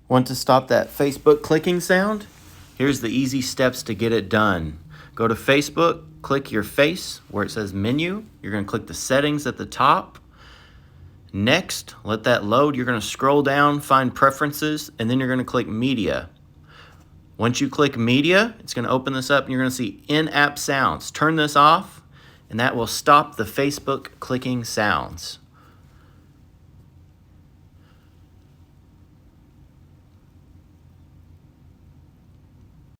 Want to stop that Facebook clicking sound? Here's the easy steps to get it done. Go to Facebook, click your face where it says menu. You're going to click the settings at the top. Next, let that load. You're going to scroll down, find preferences, and then you're going to click media. Once you click media, it's going to open this up and you're going to see in-app sounds. Turn this off and that will stop the Facebook clicking sounds.